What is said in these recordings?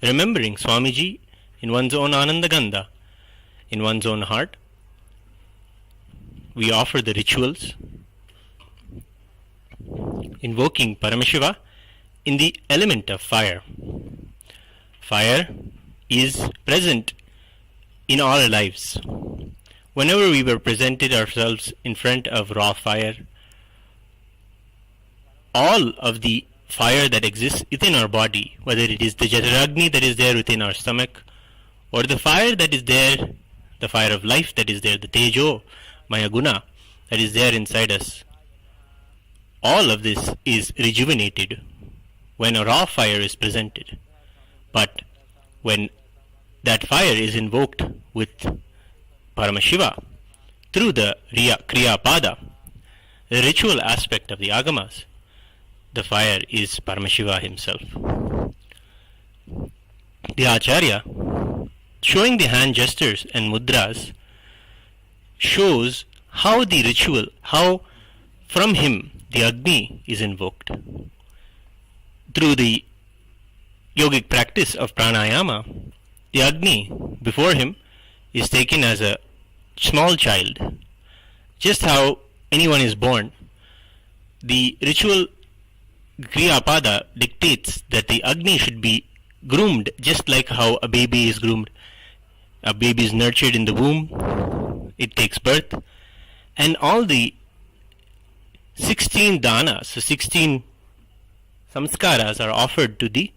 remembering Swamiji in one's own Anandagandha, in one's own heart. We offer the rituals, invoking Paramashiva in the element of fire. Fire is present in all our lives. Whenever we were presented ourselves in front of raw fire, all of the fire that exists within our body, whether it is the Jataragni that is there within our stomach, or the fire that is there, the fire of life that is there, the Tejo, Maya Guna that is there inside us, all of this is rejuvenated when a raw fire is presented. But when that fire is invoked with Paramashiva through the Kriya Pada, the ritual aspect of the Agamas, the fire is Paramashiva himself. The Acharya, showing the hand gestures and mudras, shows how the ritual, how from him the Agni is invoked. Through the yogic practice of pranayama, the Agni before him is taken as a small child. Just how anyone is born, the ritual Kriyapada dictates that the Agni should be groomed just like how a baby is groomed. A baby is nurtured in the womb, it takes birth, and all the 16 danas, so 16 samskaras are offered to the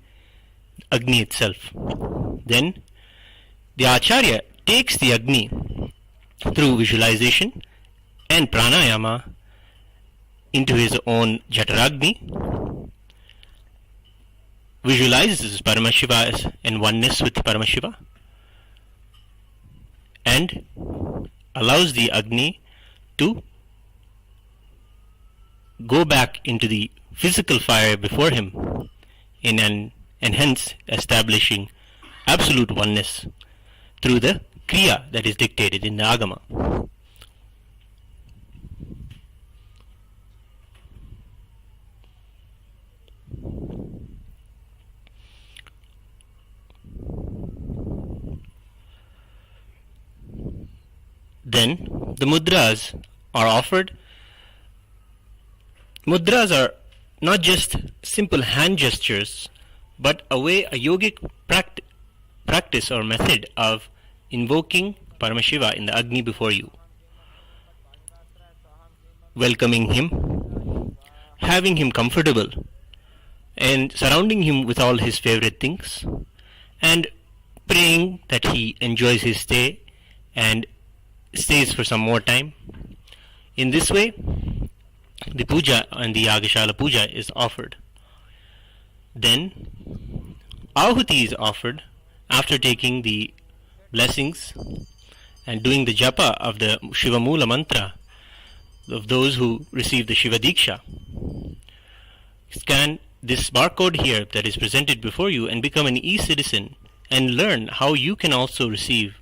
Agni itself. Then the Acharya takes the Agni through visualization and pranayama into his own Jataragni, visualizes Paramashiva as in oneness with Paramashiva, and allows the Agni to go back into the physical fire before him and hence establishing absolute oneness through the Kriya that is dictated in the Agama. Then the mudras are offered. Mudras are not just simple hand gestures, but a yogic practice or method of invoking Paramashiva in the Agni before you, welcoming him, having him comfortable, and surrounding him with all his favorite things, and praying that he enjoys his stay and stays for some more time. In this way, the puja and the Yagashala puja is offered. Then Ahuti is offered after taking the blessings and doing the japa of the Shiva Mula mantra of those who receive the Shiva Diksha. Scan this barcode here that is presented before you and become an e-citizen and learn how you can also receive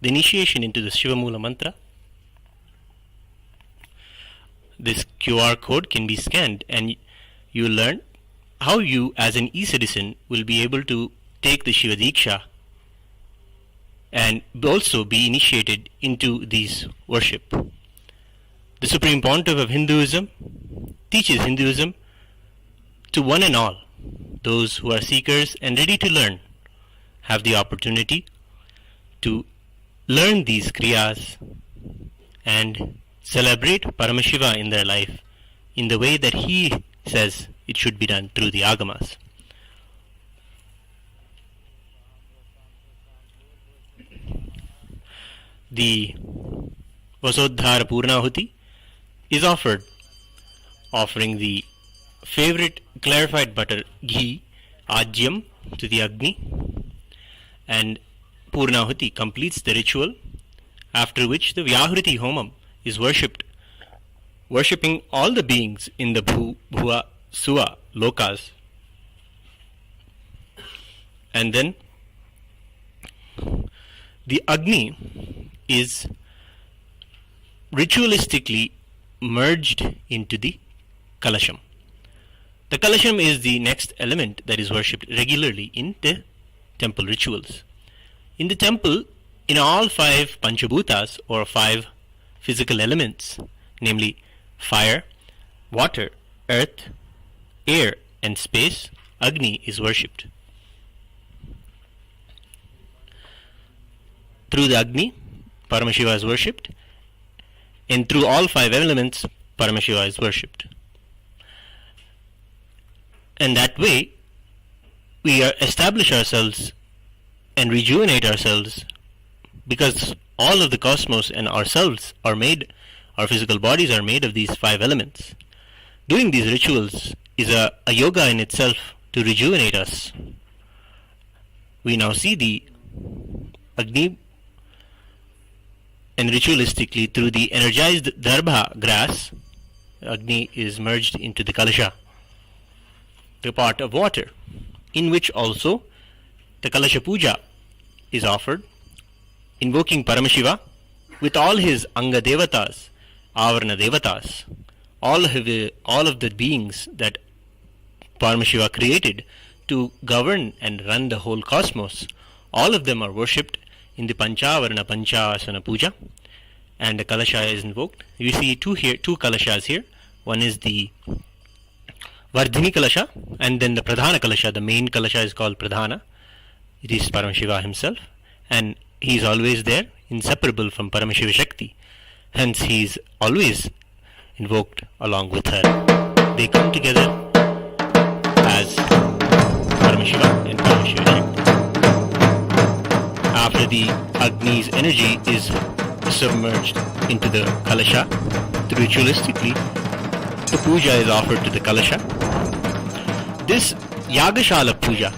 the initiation into the Shiva Mula mantra. This QR code can be scanned and you will learn how you as an e-citizen will be able to take the Shiva Diksha and also be initiated into these worship. The Supreme Pontiff of Hinduism teaches Hinduism to one and all. Those who are seekers and ready to learn have the opportunity to learn these kriyas and celebrate Paramashiva in their life in the way that he says it should be done through the Agamas. The Vasodhara Purnahuti is offered, offering the favorite clarified butter ghee, Ajyam, to the Agni, and Purnahuti completes the ritual, after which the Vyahruti Homam is worshipped, worshipping all the beings in the Bhuva, Suva, Lokas. And then the Agni is ritualistically merged into the Kalasham. The Kalasham is the next element that is worshipped regularly in the temple rituals. In the temple, in all five Panchabhutas or five physical elements, namely fire, water, earth, air, and space, Agni is worshipped. Through the Agni, Paramashiva is worshipped, and through all five elements, Paramashiva is worshipped. And that way, we establish ourselves and rejuvenate ourselves, because all of the cosmos and ourselves are made, our physical bodies are made of these five elements. Doing these rituals is a yoga in itself to rejuvenate us. We now see the Agni, and ritualistically through the energized darbha grass, Agni is merged into the kalasha, the pot of water, in which also the kalasha puja is offered, invoking Paramashiva with all his anga devatas, avarana devatas, all of the beings that Paramashiva created to govern and run the whole cosmos. All of them are worshipped in the Panchavarana Panchasana Puja, and the Kalasha is invoked. You see two Kalashas here. One is the Vardhini Kalasha, and then the Pradhana Kalasha. The main Kalasha is called Pradhana. It is Paramashiva himself, and he is always there, inseparable from Paramashiva Shakti. Hence he is always invoked along with her. They come together as Paramashiva and Paramashiva Shakti. After the Agni's energy is submerged into the Kalasha, ritualistically the puja is offered to the Kalasha. This Yagashala puja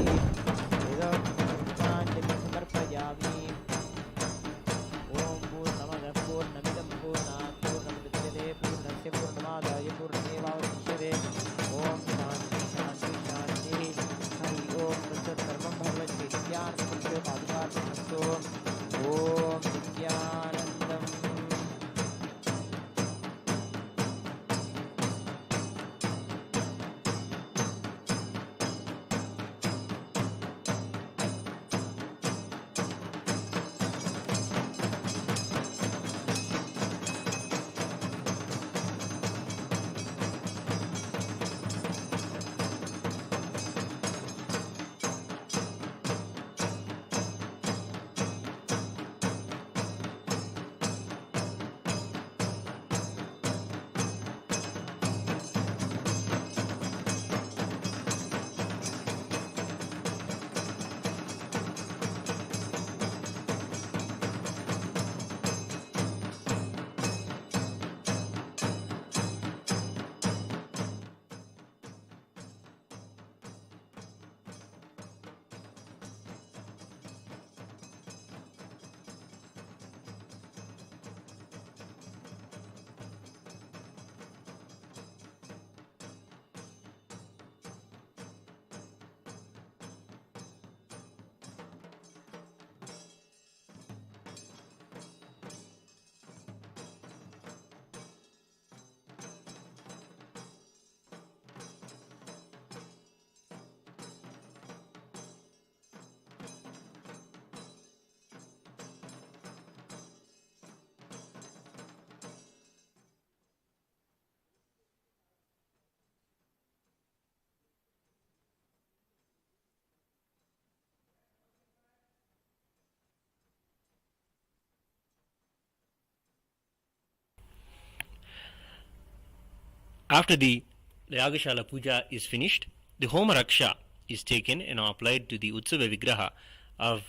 After the Yagashala Puja is finished, the Homa Raksha is taken and applied to the Utsava Vigraha of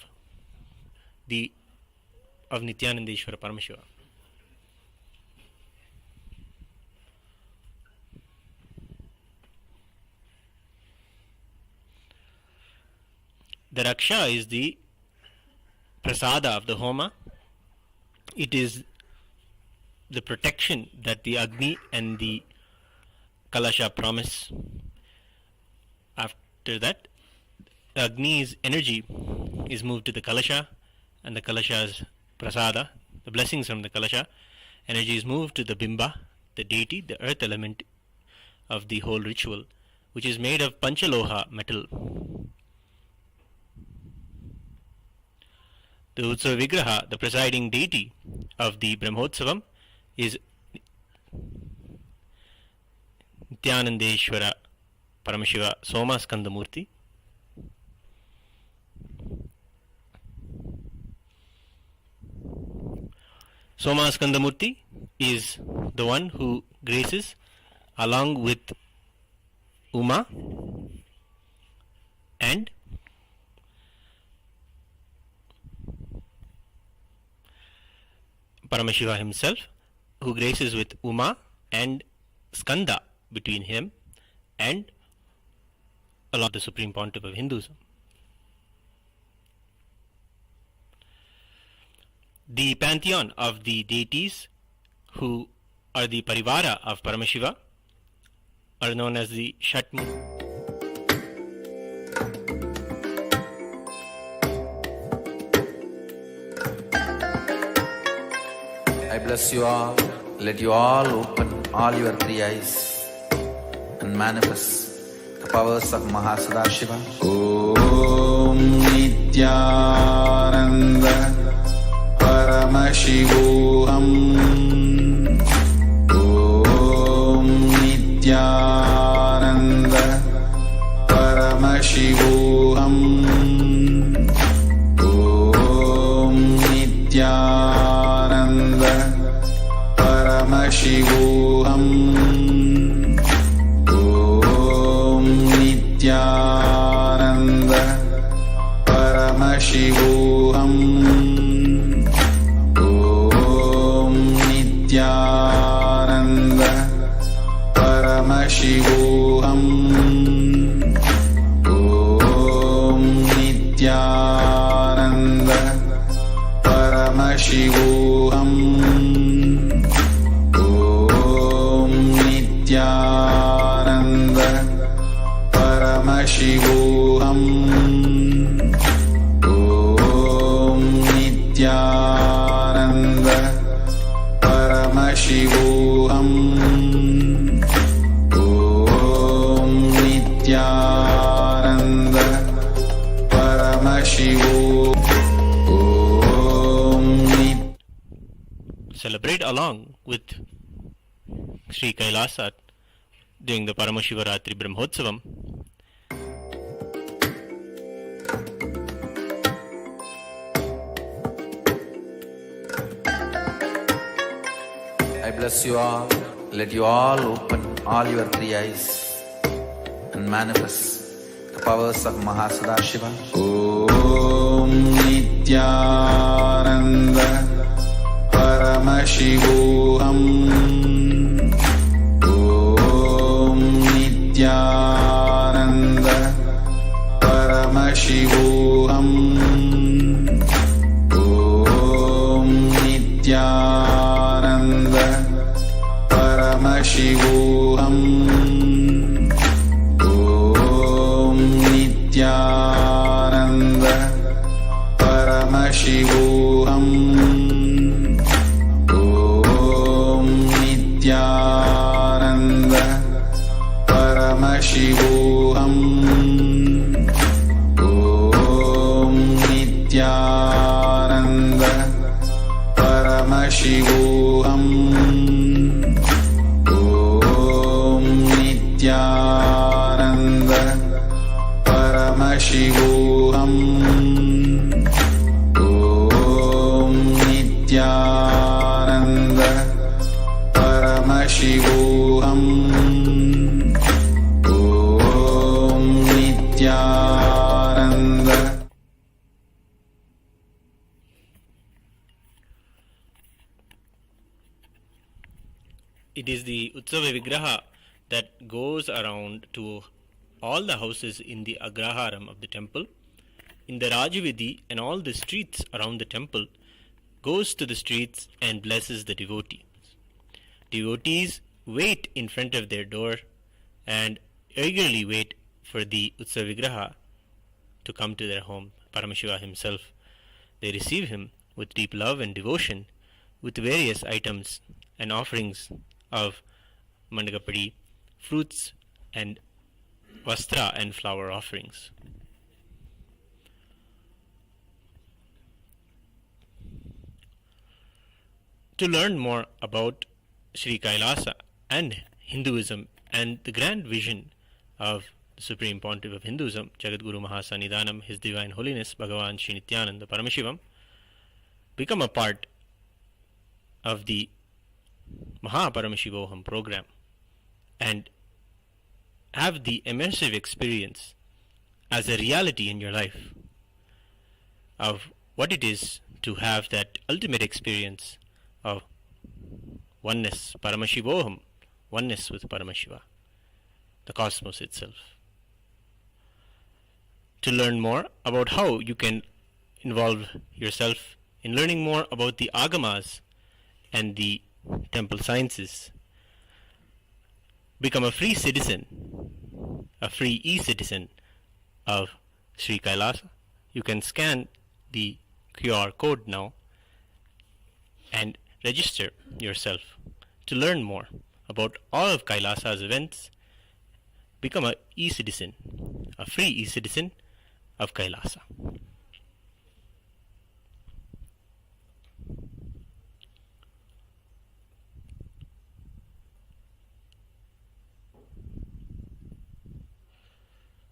Nithyanandeshwara Paramashiva. The Raksha is the prasada of the Homa. It is the protection that the Agni and the Kalasha promise. After that, the Agni's energy is moved to the Kalasha, and the Kalasha's prasada, the blessings from the Kalasha, energy is moved to the Bimba, the deity, the earth element of the whole ritual, which is made of Panchaloha metal. The Utsava Vigraha, the presiding deity of the Brahmotsavam, is Nithyanandeshwara Paramashiva Somaskandamurti. Somaskandamurti is the one who graces along with Uma and Paramashiva himself, who graces with Uma and Skanda between him and along the Supreme Pontiff of Hinduism. The pantheon of the deities who are the Parivara of Paramashiva are known as the Shatmurty. I bless you all. Let you all open all your three eyes and manifest the powers of MahaParamashiva. Om Nithyananda Paramashivam. Om Nithyananda Paramashivam. Om Nithyananda Paramashivam. Om Nithyananda Paramashivam. Om Nithyananda Paramashivam. Om Nithyananda Paramashivam. Om Nithyananda Paramashivam. Om Nithyananda Paramashivam. Om Nithyananda Paramashivam. Celebrate along with Sri Kailasa during the Paramashivaratri Brahmotsavam. I bless you all. Let you all open all your three eyes and manifest the powers of MahaParamashiva. Om Nithyananda Paramashivam. Om Nithyananda Paramashivam. Om Nithyananda Paramashivam. Om Nithyananda Paramashivam. Om Nithyananda Paramashivam. Om Nithyananda Paramashivam. Om Nithyananda Paramashivam. Om Nithyananda Paramashivam. Om Nithyananda. It is the Utsava Vigraha that goes around to all the houses in the Agraharam of the temple, in the Rajvidhi and all the streets around the temple, goes to the streets and blesses the devotees. Devotees wait in front of their door and eagerly wait for the Utsava Vigraha to come to their home, Paramashiva himself. They receive him with deep love and devotion, with various items and offerings of mandagapadi, fruits and vastra and flower offerings. To learn more about Sri Kailasa and Hinduism and the grand vision of the Supreme Pontiff of Hinduism, Jagadguru Mahasannidhanam, His Divine Holiness Bhagavan Sri Nithyananda Paramashivam, become a part of the MahaParamashivoham program and have the immersive experience as a reality in your life of what it is to have that ultimate experience of oneness, Paramashivoham, oneness with Paramashiva, the cosmos itself. To learn more about how you can involve yourself in learning more about the agamas and the temple sciences, become a free citizen, a free e-citizen of Sri Kailasa. You can scan the QR code now and register yourself to learn more about all of Kailasa's events. Become a e-citizen, a free e-citizen of Kailasa.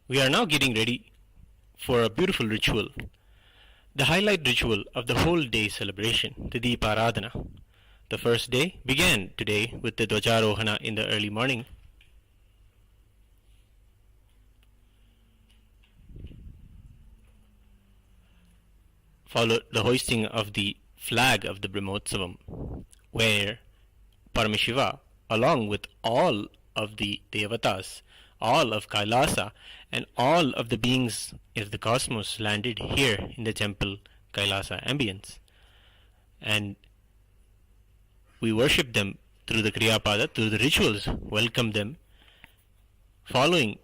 We are now getting ready for a beautiful ritual, the highlight ritual of the whole day celebration, the Deeparathana. The first day began today with the Dwajarohana in the early morning. Followed the hoisting of the flag of the Brahmotsavam, where Paramashiva, along with all of the Devatas, all of Kailasa, and all of the beings of the cosmos landed here in the temple Kailasa ambience. And we worship them through the Kriyapada, through the rituals, welcome them, following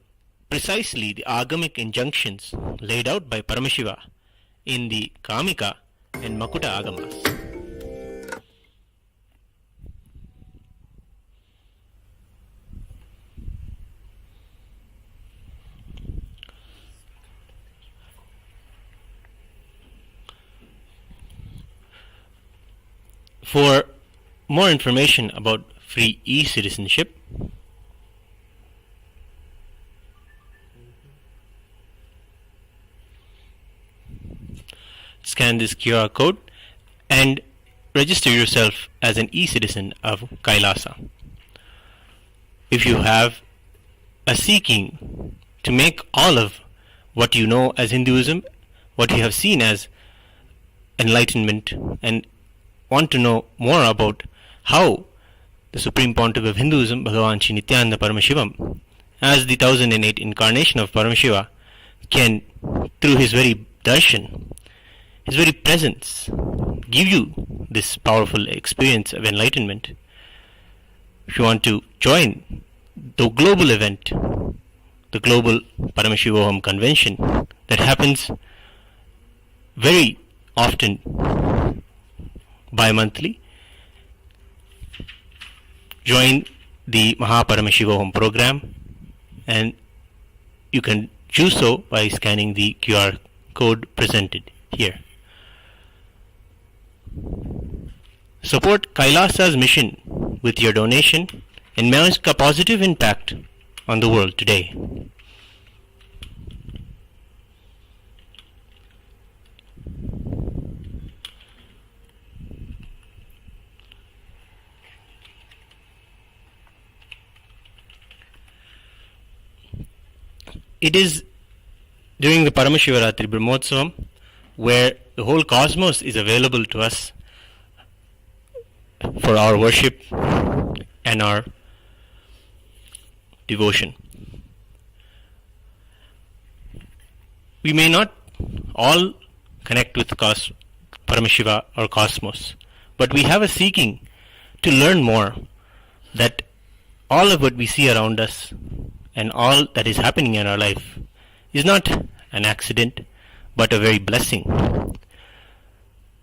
precisely the agamic injunctions laid out by Paramashiva in the Kamika and Makuta agamas. For more information about free e-citizenship, scan this QR code and register yourself as an e-citizen of Kailasa. If you have a seeking to make all of what you know as Hinduism, what you have seen as enlightenment, and want to know more about how the Supreme Pontiff of Hinduism, Bhagavan Sri Nithyananda Paramashivam, as the 1008 incarnation of Paramashiva, can, through his very darshan, his very presence, give you this powerful experience of enlightenment. If you want to join the global event, the global Paramashivoham convention that happens very often bi-monthly, join the MahaParamashivoham program, and you can do so by scanning the QR code presented here. Support Kailasa's mission with your donation and make a positive impact on the world today. It is during the Paramashivaratri Brahmotsavam where the whole cosmos is available to us for our worship and our devotion. We may not all connect with Paramashiva or cosmos, but we have a seeking to learn more, that all of what we see around us and all that is happening in our life is not an accident but a very blessing.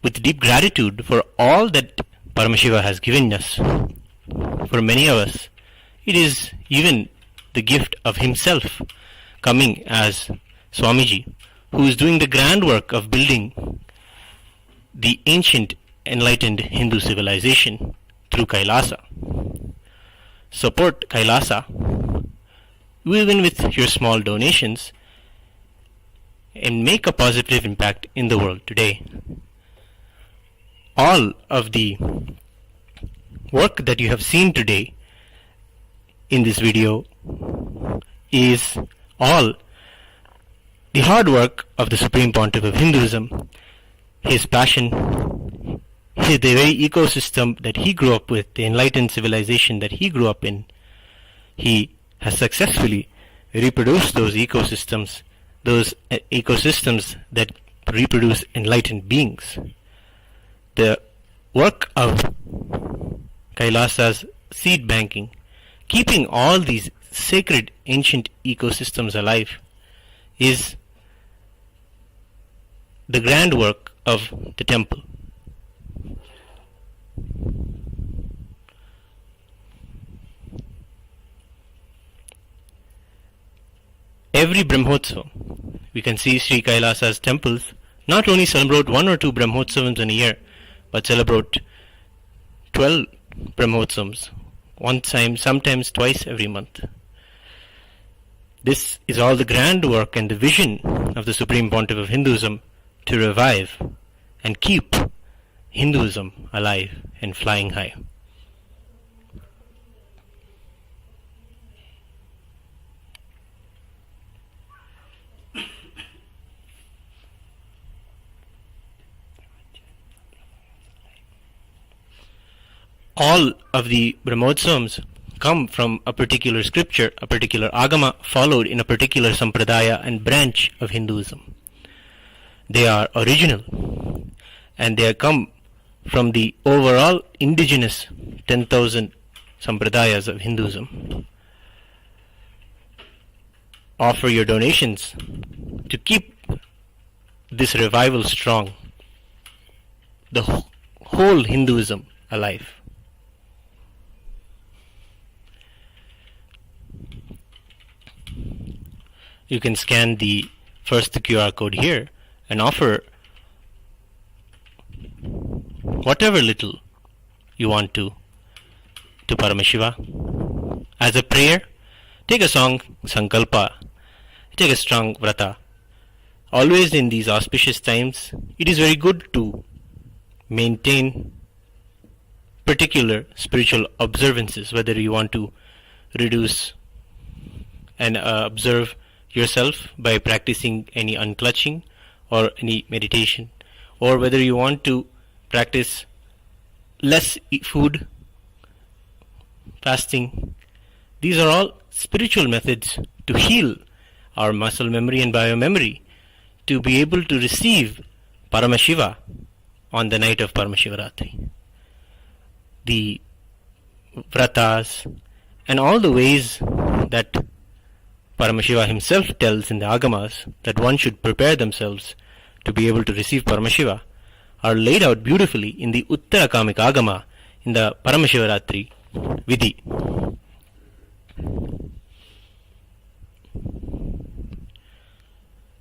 With deep gratitude for all that Paramashiva has given us, for many of us it is even the gift of himself coming as Swamiji, who is doing the grand work of building the ancient enlightened Hindu civilization through Kailasa. Support Kailasa even with your small donations and make a positive impact in the world today. All of the work that you have seen today in this video is all the hard work of the Supreme Pontiff of Hinduism, his passion, the very ecosystem that he grew up with, the enlightened civilization that he grew up in. He has successfully reproduced those ecosystems that reproduce enlightened beings. The work of Kailasa's seed banking, keeping all these sacred ancient ecosystems alive, is the grand work of the temple. Every Brahmotsavam, we can see Sri Kailasa's temples not only celebrate 1 or 2 Brahmotsavams in a year, but celebrate 12 Brahmotsavams, one time, sometimes twice every month. This is all the grand work and the vision of the Supreme Pontiff of Hinduism to revive and keep Hinduism alive and flying high. All of the Brahmotsavams come from a particular scripture, a particular agama followed in a particular sampradaya and branch of Hinduism. They are original and they come from the overall indigenous 10,000 sampradayas of Hinduism. Offer your donations to keep this revival strong, the whole Hinduism alive. You can scan the first QR code here and offer whatever little you want to Paramashiva. As a prayer, take a song, Sankalpa, take a strong vrata. Always in these auspicious times, it is very good to maintain particular spiritual observances, whether you want to reduce and observe yourself by practicing any unclutching or any meditation, or whether you want to practice less food, fasting. These are all spiritual methods to heal our muscle memory and biomemory, to be able to receive Paramashiva on the night of Paramashivaratri. The vratas and all the ways that Paramashiva himself tells in the Agamas that one should prepare themselves to be able to receive Paramashiva are laid out beautifully in the Uttarakamik Agama in the Paramashivaratri Vidhi.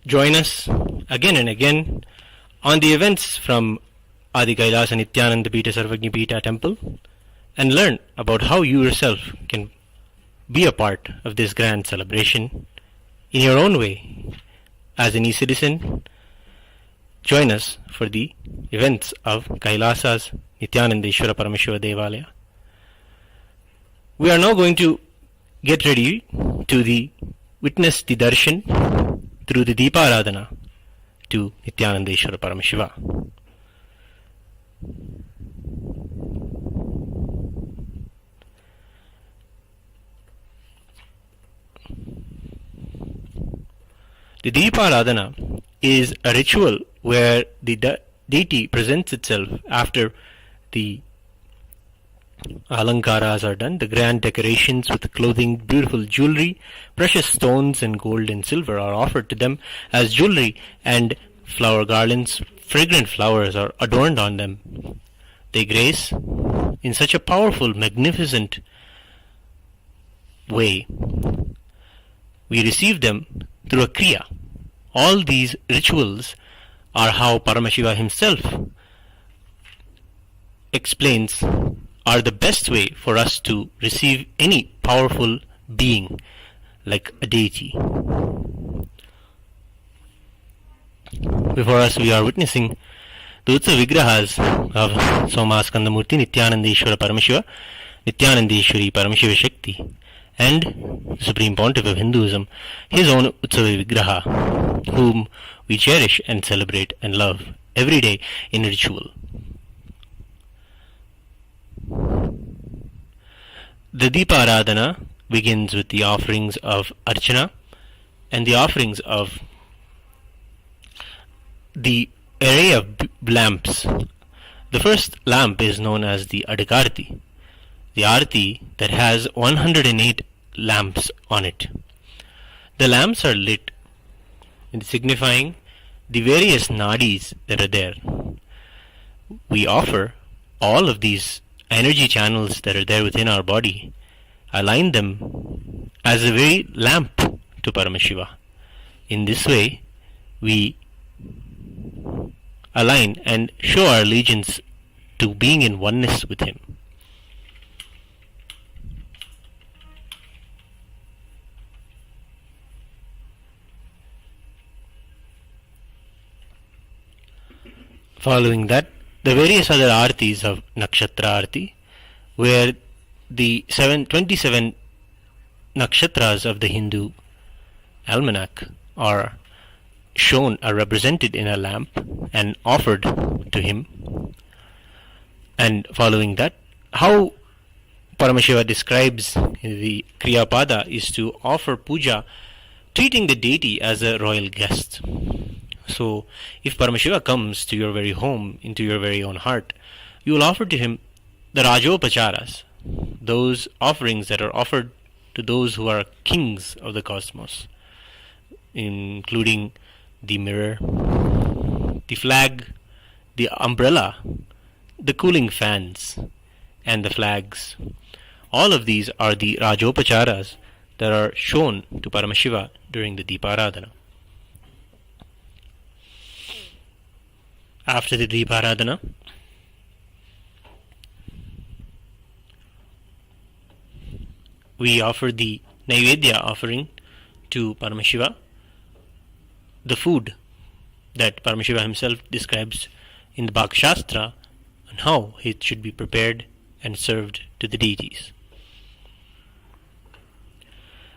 Join us again and again on the events from Adi Kailasa Nithyananda Pita Sarvagni Pita temple and learn about how you yourself can be a part of this grand celebration in your own way. As an e-citizen, join us for the events of Kailasa's Nithyanandeshwara Paramashiva Devalaya. We are now going to get ready to witness the darshan through the Deeparathana to Nithyanandeshwara Paramashiva. The Deeparathana is a ritual where the deity presents itself after the Alankaras are done. The grand decorations with clothing, beautiful jewelry, precious stones and gold and silver are offered to them as jewelry, and flower garlands, fragrant flowers are adorned on them. They grace in such a powerful, magnificent way. We receive them through a kriya. All these rituals are how Paramashiva himself explains are the best way for us to receive any powerful being like a deity. Before us we are witnessing the Utsav Vigrahas of Somaskandamurti, Nithyanandeshwara Paramashiva, Nithyanandeshwari Paramashiva Shakti, and the Supreme Pontiff of Hinduism, his own Utsava Vigraha, whom we cherish and celebrate and love every day in ritual. The Deeparathana begins with the offerings of Archana and the offerings of the array of lamps. The first lamp is known as the Adakarti, the Arti that has 108 lamps on it. The lamps are lit, signifying the various nadis that are there. We offer all of these energy channels that are there within our body, align them as a very lamp to Paramashiva. In this way, we align and show our allegiance to being in oneness with Him. Following that, the various other artis of Nakshatra Arti, where the 27 nakshatras of the Hindu almanac are shown, are represented in a lamp and offered to him. And following that, how Paramashiva describes the Kriyapada is to offer puja, treating the deity as a royal guest. So, if Paramashiva comes to your very home, into your very own heart, you will offer to him the Rajopacharas, those offerings that are offered to those who are kings of the cosmos, including the mirror, the flag, the umbrella, the cooling fans, and the flags. All of these are the Rajopacharas that are shown to Paramashiva during the Deeparadhana. After the Deeparadhana, we offer the Naivedya offering to Paramashiva, the food that Paramashiva himself describes in the Bhakti Shastra and how it should be prepared and served to the deities.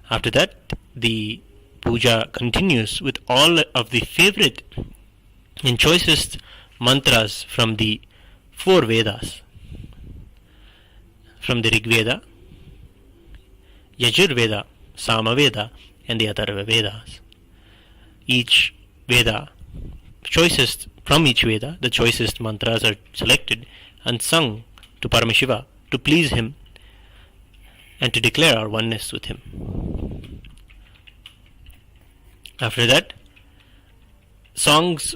After that, the puja continues with all of the favorite and choicest mantras from the 4 Vedas, from the Rig Veda, Yajur Veda, Sama Veda, and the Atharva Vedas. Each Veda, from each Veda, the choicest mantras are selected and sung to Paramashiva to please him and to declare our oneness with him. After that, songs,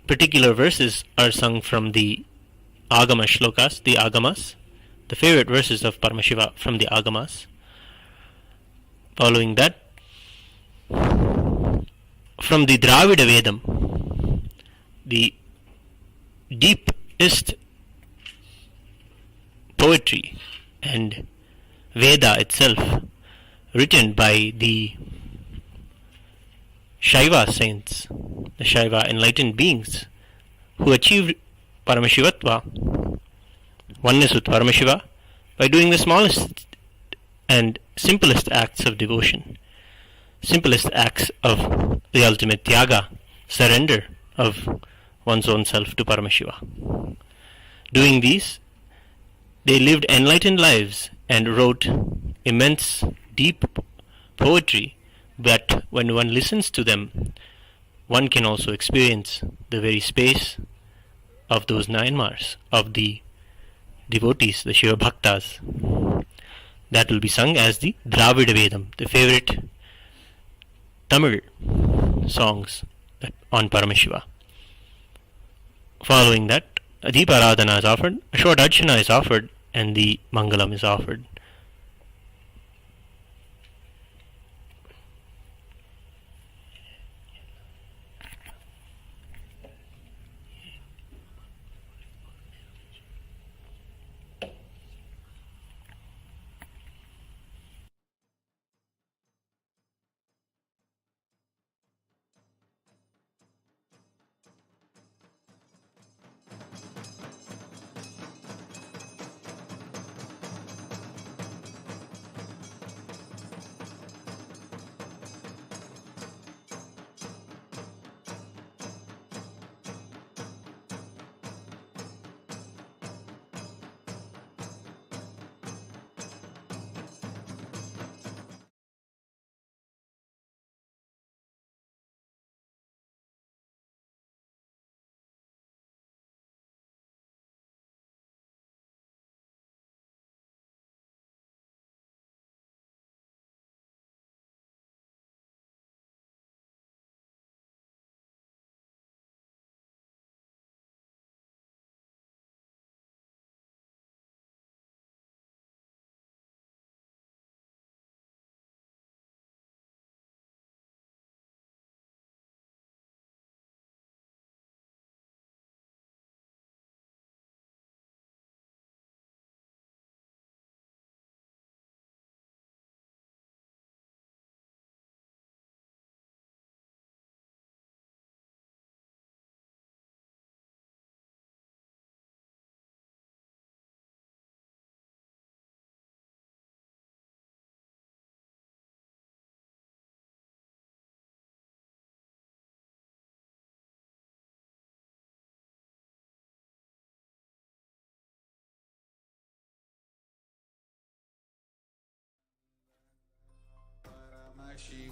particular verses are sung from the Agama Shlokas, the Agamas, the favorite verses of Paramashiva from the Agamas. Following that, from the Dravida Vedam, the deepest poetry and Veda itself, written by the Shaiva saints, the Shaiva enlightened beings who achieved Paramashivatva, oneness with Paramashiva, by doing the smallest and simplest acts of devotion, simplest acts of the ultimate Tyaga, surrender of one's own self to Paramashiva. Doing these, they lived enlightened lives and wrote immense, deep poetry that when one listens to them, one can also experience the very space of those 9 Mars, of the devotees, the Shiva Bhaktas. That will be sung as the Dravida Vedam, the favorite Tamil songs on Paramashiva. Following that, a Deeparadhana is offered, a short Archana is offered, and the Mangalam is offered. Shiva.